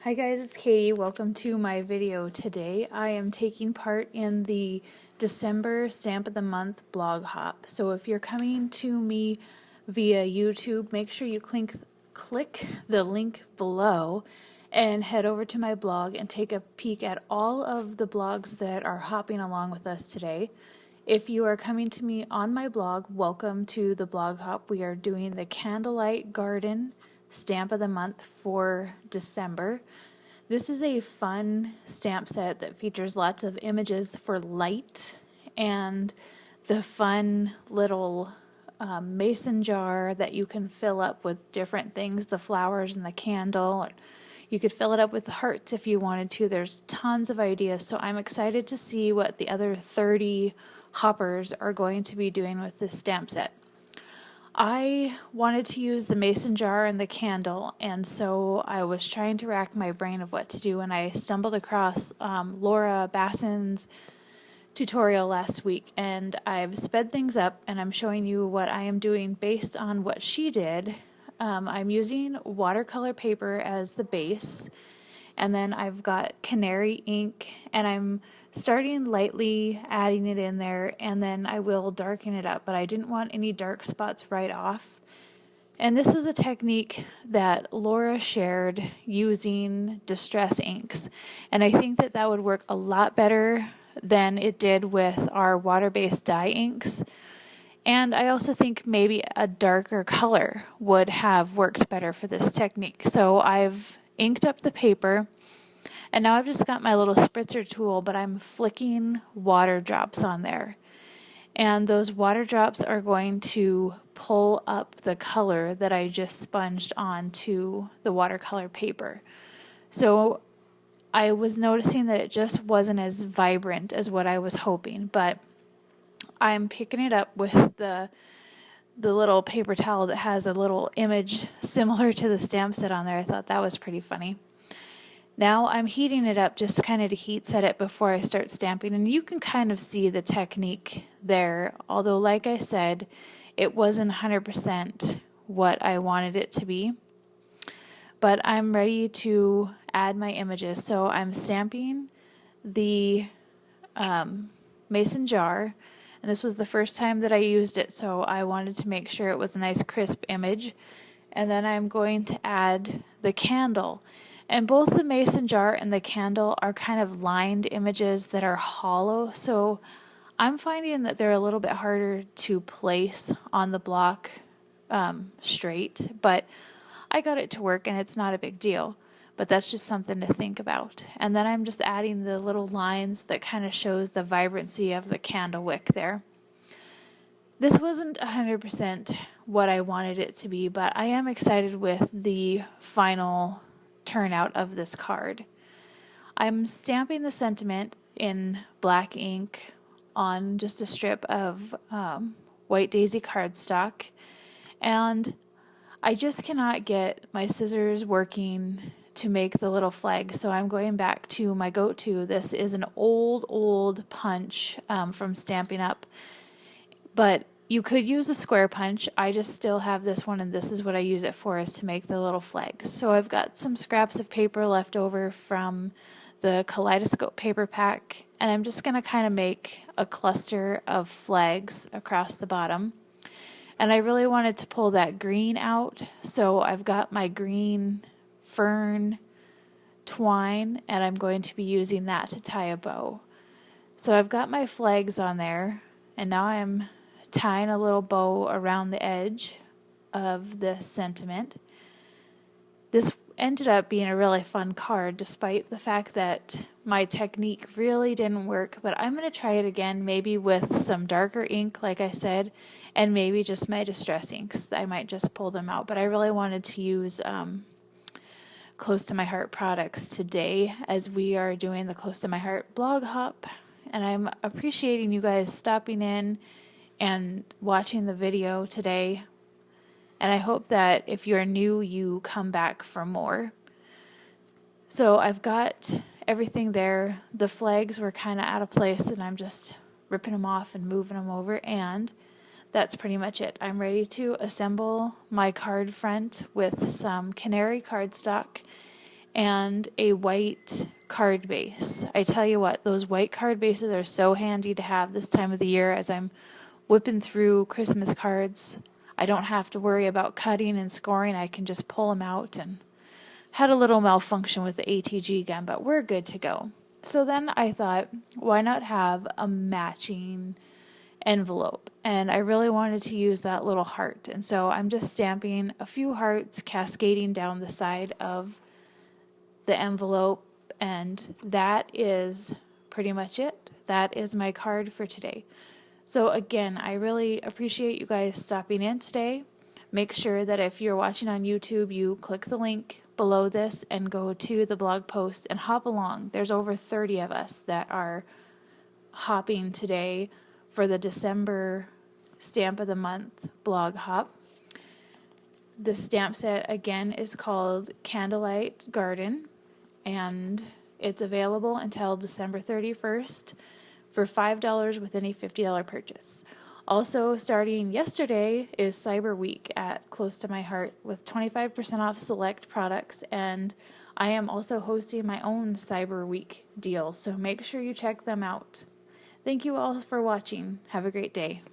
Hi guys, it's Katie. Welcome to my video today. I am taking part in the December Stamp of the Month blog hop. So if you're coming to me via YouTube, make sure you click the link below and head over to my blog and take a peek at all of the blogs that are hopping along with us today. If you are coming to me on my blog, welcome to the blog hop. We are doing the Candlelight Garden Stamp of the Month for December. This is a fun stamp set that features lots of images for light and the fun little mason jar that you can fill up with different things, the flowers and the candle. You could fill it up with hearts if you wanted to. There's tons of ideas, so I'm excited to see what the other 30 hoppers are going to be doing with this stamp set. I wanted to use the mason jar and the candle, and so I was trying to rack my brain of what to do, and I stumbled across Laura Basson's tutorial last week, and I've sped things up and I'm showing you what I am doing based on what she did. I'm using watercolor paper as the base, and then I've got canary ink, and I'm starting lightly adding it in there, and then I will darken it up, but I didn't want any dark spots right off. And this was a technique that Laura shared using distress inks, and I think that that would work a lot better than it did with our water-based dye inks. And I also think maybe a darker color would have worked better for this technique. So I've inked up the paper, and now I've just got my little spritzer tool, but I'm flicking water drops on there. And those water drops are going to pull up the color that I just sponged onto the watercolor paper. So I was noticing that it just wasn't as vibrant as what I was hoping, but I'm picking it up with the little paper towel that has a little image similar to the stamp set on there. I thought that was pretty funny. Now I'm heating it up just kind of to heat set it before I start stamping, and you can kind of see the technique there, although like I said, it wasn't 100% what I wanted it to be. But I'm ready to add my images, so I'm stamping the mason jar, and this was the first time that I used it, so I wanted to make sure it was a nice crisp image. And then I'm going to add the candle. And both the mason jar and the candle are kind of lined images that are hollow, so I'm finding that they're a little bit harder to place on the block straight, but I got it to work and it's not a big deal, but that's just something to think about. And then I'm just adding the little lines that kind of shows the vibrancy of the candle wick there. This wasn't 100% what I wanted it to be, but I am excited with the final turnout of this card. I'm stamping the sentiment in black ink on just a strip of white daisy cardstock, and I just cannot get my scissors working to make the little flag, so I'm going back to my go-to. This is an old punch from Stampin' Up, but you could use a square punch. I just still have this one, and this is what I use it for, is to make the little flags. So I've got some scraps of paper left over from the kaleidoscope paper pack, and I'm just going to kind of make a cluster of flags across the bottom. And I really wanted to pull that green out, so I've got my green fern twine, and I'm going to be using that to tie a bow. So I've got my flags on there, and now I'm tying a little bow around the edge of this sentiment. This ended up being a really fun card, despite the fact that my technique really didn't work, but I'm going to try it again, maybe with some darker ink, like I said, and maybe just my distress inks. I might just pull them out, but I really wanted to use Close to My Heart products today, as we are doing the Close to My Heart blog hop, and I'm appreciating you guys stopping in and watching the video today, and I hope that if you're new, you come back for more. So I've got everything there. The flags were kind of out of place, and I'm just ripping them off and moving them over, and that's pretty much it. I'm ready to assemble my card front with some canary cardstock and a white card base. I tell you what, those white card bases are so handy to have this time of the year as I'm whipping through Christmas cards. I don't have to worry about cutting and scoring. I can just pull them out, and had a little malfunction with the ATG gun, but we're good to go. So then I thought, why not have a matching envelope? And I really wanted to use that little heart. And so I'm just stamping a few hearts cascading down the side of the envelope, and that is pretty much it. That is my card for today. So again, I really appreciate you guys stopping in today. Make sure that if you're watching on YouTube, you click the link below this and go to the blog post and hop along. There's over 30 of us that are hopping today for the December Stamp of the Month blog hop. The stamp set again is called Candlelight Garden, and it's available until December 31st for $5 with any $50 purchase. Also, starting yesterday is Cyber Week at Close to My Heart with 25% off select products, and I am also hosting my own Cyber Week deal, so make sure you check them out. Thank you all for watching. Have a great day.